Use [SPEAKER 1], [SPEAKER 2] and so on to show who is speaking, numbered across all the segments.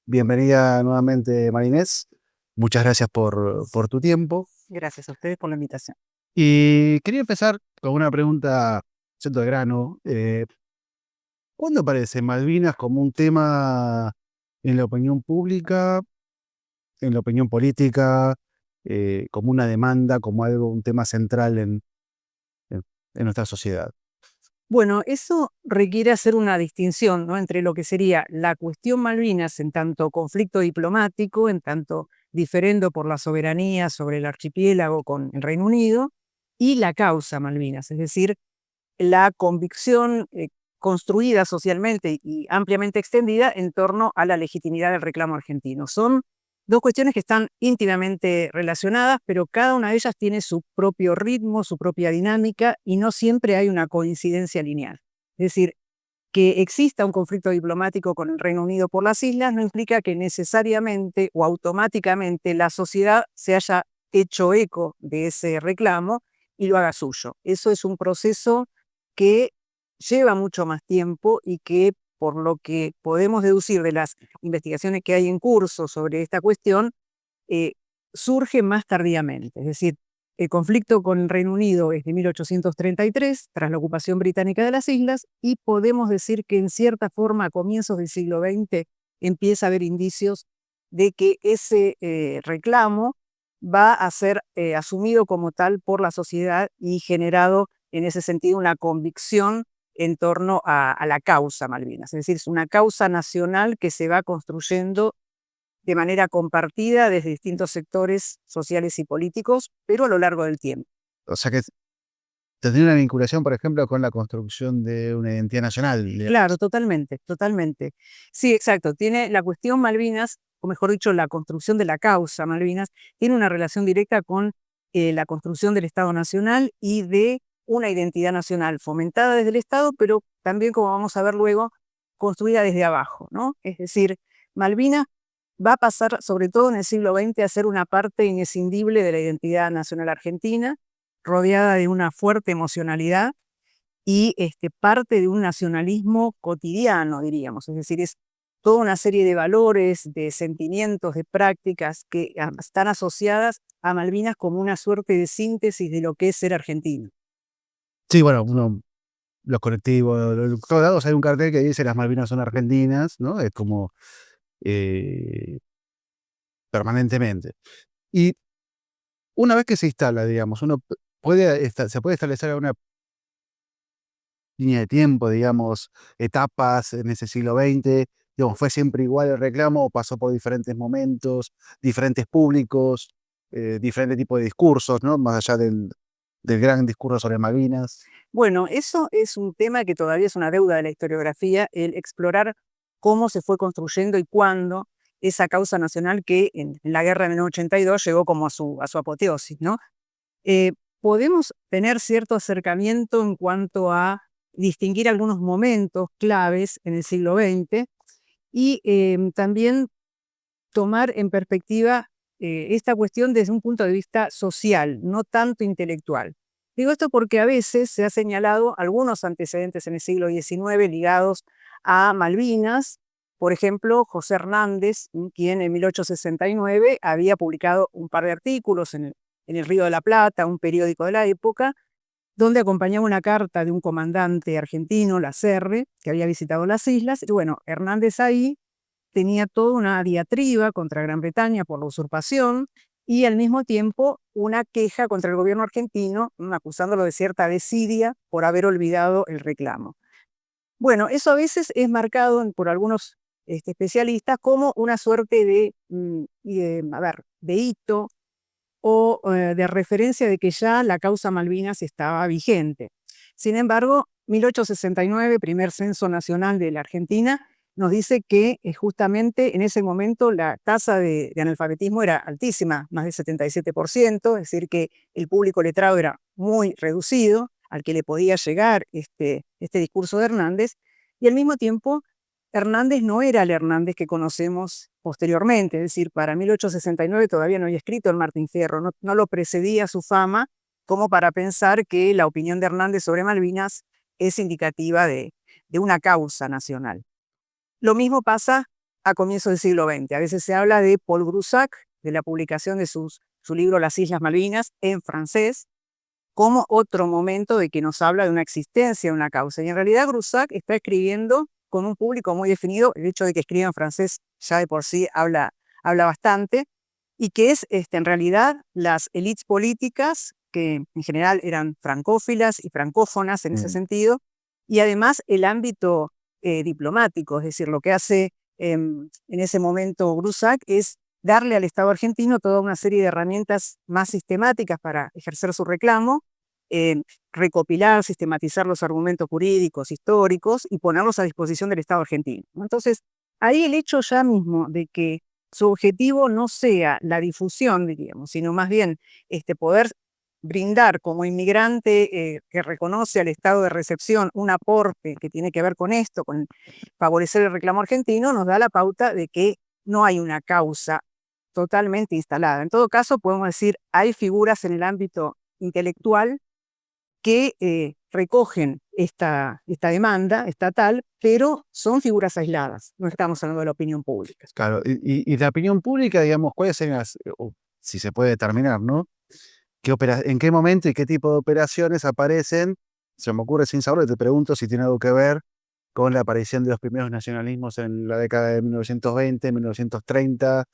[SPEAKER 1] Bienvenida nuevamente, Marinés. Muchas gracias por tu tiempo.
[SPEAKER 2] Gracias a ustedes por la invitación.
[SPEAKER 1] Y quería empezar con una pregunta, siento de grano. ¿Cuándo aparece Malvinas como un tema en la opinión pública, en la opinión política, como una demanda, como algo, un tema central en- en nuestra sociedad?
[SPEAKER 2] Bueno, eso requiere hacer una distinción, ¿no?, entre lo que sería la cuestión Malvinas en tanto conflicto diplomático, en tanto diferendo por la soberanía sobre el archipiélago con el Reino Unido, y la causa Malvinas, es decir, la convicción construida socialmente y ampliamente extendida en torno a la legitimidad del reclamo argentino. Son dos cuestiones que están íntimamente relacionadas, pero cada una de ellas tiene su propio ritmo, su propia dinámica, y no siempre hay una coincidencia lineal. Es decir, que exista un conflicto diplomático con el Reino Unido por las islas no implica que necesariamente o automáticamente la sociedad se haya hecho eco de ese reclamo y lo haga suyo. Eso es un proceso que lleva mucho más tiempo y que, por lo que podemos deducir de las investigaciones que hay en curso sobre esta cuestión, eh, surge más tardíamente. Es decir, el conflicto con el Reino Unido es de 1833, tras la ocupación británica de las islas, y podemos decir que en cierta forma a comienzos del siglo XX empieza a haber indicios de que ese reclamo va a ser asumido como tal por la sociedad y generado en ese sentido una convicción en torno a la causa Malvinas. Es decir, es una causa nacional que se va construyendo de manera compartida desde distintos sectores sociales y políticos, pero a lo largo del tiempo.
[SPEAKER 1] O sea que tendría una vinculación, por ejemplo, con la construcción de una identidad nacional,
[SPEAKER 2] Claro,
[SPEAKER 1] digamos.
[SPEAKER 2] totalmente, totalmente. Sí, exacto. Tiene la cuestión Malvinas, o mejor dicho, la construcción de la causa Malvinas, tiene una relación directa con la construcción del Estado Nacional y de una identidad nacional fomentada desde el Estado, pero también, como vamos a ver luego, construida desde abajo, ¿no? Es decir, Malvinas va a pasar, sobre todo en el siglo XX, a ser una parte inescindible de la identidad nacional argentina, rodeada de una fuerte emocionalidad y parte de un nacionalismo cotidiano, diríamos. Es decir, es toda una serie de valores, de sentimientos, de prácticas que están asociadas a Malvinas como una suerte de síntesis de lo que es ser argentino.
[SPEAKER 1] Sí, bueno, los colectivos, en todos lados hay un cartel que dice las Malvinas son argentinas, ¿no? Es como eh, permanentemente. Y una vez que se instala, digamos, se puede establecer una línea de tiempo, digamos, etapas en ese siglo XX, digamos, ¿fue siempre igual el reclamo o pasó por diferentes momentos, diferentes públicos, diferente tipo de discursos, ¿no? Más allá del gran discurso sobre Malvinas.
[SPEAKER 2] Bueno, eso es un tema que todavía es una deuda de la historiografía, el explorar cómo se fue construyendo y cuándo esa causa nacional que en la guerra de 1982 llegó como a su apoteosis, ¿no? Eh, Podemos tener cierto acercamiento en cuanto a distinguir algunos momentos claves en el siglo XX y también tomar en perspectiva esta cuestión desde un punto de vista social, no tanto intelectual. Digo esto porque a veces se ha señalado algunos antecedentes en el siglo XIX ligados a Malvinas. Por ejemplo, José Hernández, quien en 1869 había publicado un par de artículos en el Río de la Plata, un periódico de la época, donde acompañaba una carta de un comandante argentino, Lacerre, que había visitado las islas. Y bueno, Hernández ahí tenía toda una diatriba contra Gran Bretaña por la usurpación y al mismo tiempo una queja contra el gobierno argentino, acusándolo de cierta desidia por haber olvidado el reclamo. Bueno, eso a veces es marcado por algunos especialistas como una suerte de hito o de referencia de que ya la causa Malvinas estaba vigente. Sin embargo, 1869, primer censo nacional de la Argentina, nos dice que justamente en ese momento la tasa de analfabetismo era altísima, más del 77%, es decir, que el público letrado era muy reducido, al que le podía llegar este discurso de Hernández, y al mismo tiempo Hernández no era el Hernández que conocemos posteriormente, es decir, para 1869 todavía no había escrito el Martín Fierro, no lo precedía su fama como para pensar que la opinión de Hernández sobre Malvinas es indicativa de una causa nacional. Lo mismo pasa a comienzos del siglo XX. A veces se habla de Paul Groussac, de la publicación de su libro Las Islas Malvinas en francés, como otro momento de que nos habla de una existencia, de una causa. Y en realidad Groussac está escribiendo con un público muy definido. El hecho de que escriba en francés ya de por sí habla bastante, y que es en realidad las élites políticas, que en general eran francófilas y francófonas en ese sentido, y además el ámbito diplomático, es decir, lo que hace en ese momento Groussac es darle al Estado argentino toda una serie de herramientas más sistemáticas para ejercer su reclamo, recopilar, sistematizar los argumentos jurídicos, históricos y ponerlos a disposición del Estado argentino. Entonces, ahí el hecho ya mismo de que su objetivo no sea la difusión, diríamos, sino más bien poder brindar como inmigrante que reconoce al Estado de recepción un aporte que tiene que ver con esto, con favorecer el reclamo argentino, nos da la pauta de que no hay una causa totalmente instalada. En todo caso, podemos decir, hay figuras en el ámbito intelectual que recogen esta demanda estatal, pero son figuras aisladas, no estamos hablando de la opinión pública.
[SPEAKER 1] Claro, y la opinión pública, digamos, ¿cuáles serían o si se puede determinar, ¿no? ¿En qué momento y qué tipo de operaciones aparecen? Se me ocurre sin saberlo, te pregunto si tiene algo que ver con la aparición de los primeros nacionalismos en la década de 1920, 1930.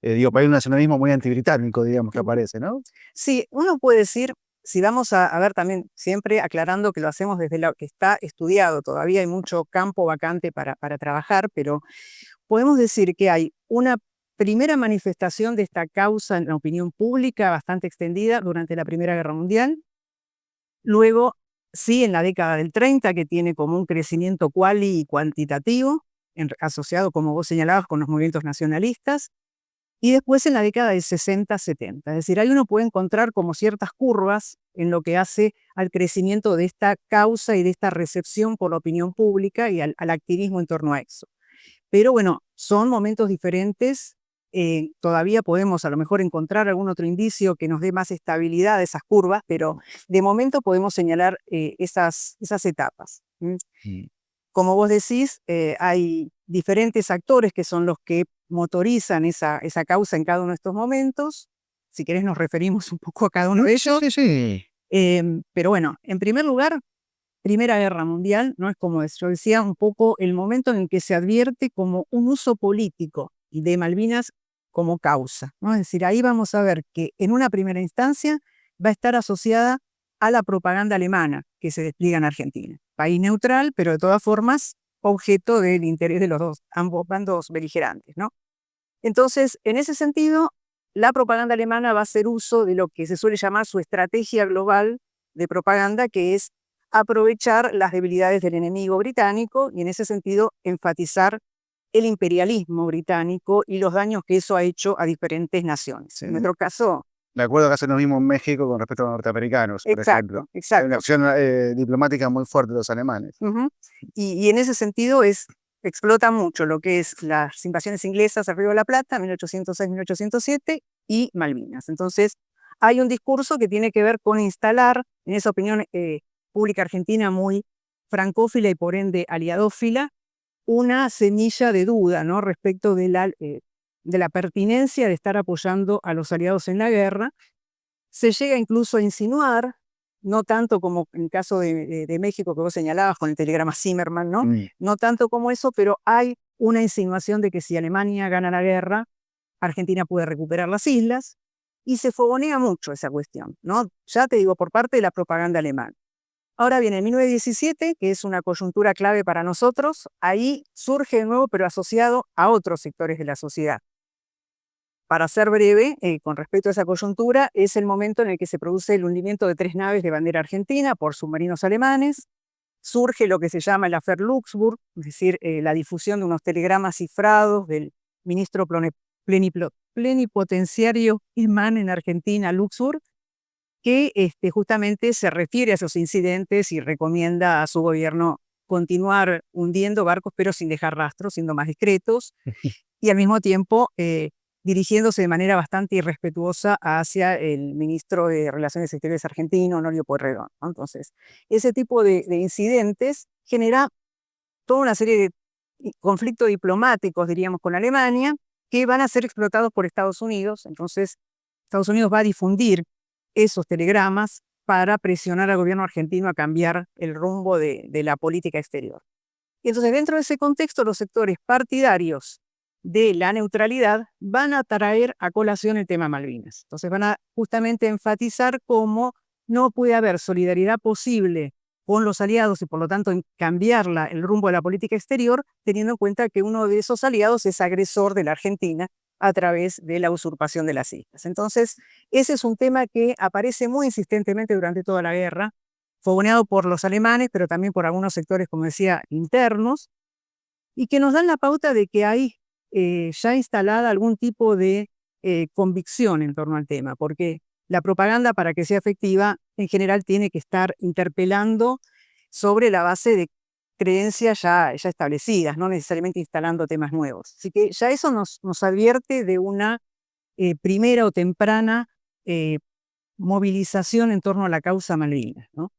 [SPEAKER 1] Digo, hay un nacionalismo muy antibritánico, digamos, que aparece, ¿no?
[SPEAKER 2] Sí, uno puede decir, si vamos a ver también, siempre aclarando que lo hacemos desde lo que está estudiado, todavía hay mucho campo vacante para trabajar, pero podemos decir que hay una primera manifestación de esta causa en la opinión pública bastante extendida durante la Primera Guerra Mundial. Luego, sí, en la década del 30, que tiene como un crecimiento cuali y cuantitativo, asociado, como vos señalabas, con los movimientos nacionalistas. Y después en la década del 60-70. Es decir, ahí uno puede encontrar como ciertas curvas en lo que hace al crecimiento de esta causa y de esta recepción por la opinión pública y al activismo en torno a eso. Pero bueno, son momentos diferentes. Todavía podemos a lo mejor encontrar algún otro indicio que nos dé más estabilidad a esas curvas, pero de momento podemos señalar esas etapas. Como vos decís, hay diferentes actores que son los que motorizan esa causa en cada uno de estos momentos. Si querés nos referimos un poco a cada uno de ellos.
[SPEAKER 1] Sí.
[SPEAKER 2] Pero bueno, en primer lugar, Primera Guerra Mundial, ¿no? Es como yo decía, un poco el momento en el que se advierte como un uso político de Malvinas como causa, ¿no? Es decir, ahí vamos a ver que en una primera instancia va a estar asociada a la propaganda alemana que se despliega en Argentina. País neutral, pero de todas formas objeto del interés de ambos bandos beligerantes, ¿no? Entonces, en ese sentido, la propaganda alemana va a hacer uso de lo que se suele llamar su estrategia global de propaganda, que es aprovechar las debilidades del enemigo británico y en ese sentido enfatizar el imperialismo británico y los daños que eso ha hecho a diferentes naciones.
[SPEAKER 1] Sí.
[SPEAKER 2] En nuestro caso...
[SPEAKER 1] Me acuerdo que hacen lo mismo en México con respecto a los norteamericanos, por ejemplo. Hay una acción diplomática muy fuerte de los alemanes.
[SPEAKER 2] Y en ese sentido explota mucho lo que es las invasiones inglesas al Río de la Plata, 1806-1807, y Malvinas. Entonces, hay un discurso que tiene que ver con instalar, en esa opinión pública argentina muy francófila y por ende aliadófila, una semilla de duda, ¿no? Respecto de la pertinencia de estar apoyando a los aliados en la guerra. Se llega incluso a insinuar, no tanto como en el caso de México que vos señalabas con el telegrama Zimmerman, ¿no? No tanto como eso, pero hay una insinuación de que si Alemania gana la guerra, Argentina puede recuperar las islas, y se fogonea mucho esa cuestión, ¿no? Ya te digo, por parte de la propaganda alemana. Ahora viene 1917, que es una coyuntura clave para nosotros. Ahí surge de nuevo, pero asociado a otros sectores de la sociedad. Para ser breve, con respecto a esa coyuntura, es el momento en el que se produce el hundimiento de 3 naves de bandera argentina por submarinos alemanes. Surge lo que se llama el Affair Luxemburg, es decir, la difusión de unos telegramas cifrados del ministro plenipotenciario alemán en Argentina, Luxemburg, que justamente se refiere a esos incidentes y recomienda a su gobierno continuar hundiendo barcos, pero sin dejar rastros, siendo más discretos, y al mismo tiempo dirigiéndose de manera bastante irrespetuosa hacia el ministro de Relaciones Exteriores argentino, Honorio Pueyrredón, ¿no? Entonces, ese tipo de incidentes genera toda una serie conflictos diplomáticos, diríamos, con Alemania, que van a ser explotados por Estados Unidos. Entonces, Estados Unidos va a difundir esos telegramas para presionar al gobierno argentino a cambiar el rumbo de la política exterior. Y entonces, dentro de ese contexto, los sectores partidarios de la neutralidad van a traer a colación el tema Malvinas. Entonces van a justamente enfatizar cómo no puede haber solidaridad posible con los aliados y por lo tanto cambiar el rumbo de la política exterior, teniendo en cuenta que uno de esos aliados es agresor de la Argentina a través de la usurpación de las islas. Entonces, ese es un tema que aparece muy insistentemente durante toda la guerra, fogoneado por los alemanes, pero también por algunos sectores, como decía, internos, y que nos dan la pauta de que hay ya instalada algún tipo de convicción en torno al tema, porque la propaganda, para que sea efectiva, en general tiene que estar interpelando sobre la base de creencias ya establecidas, no necesariamente instalando temas nuevos. Así que ya eso nos advierte de una primera o temprana movilización en torno a la causa Malvinas, ¿no?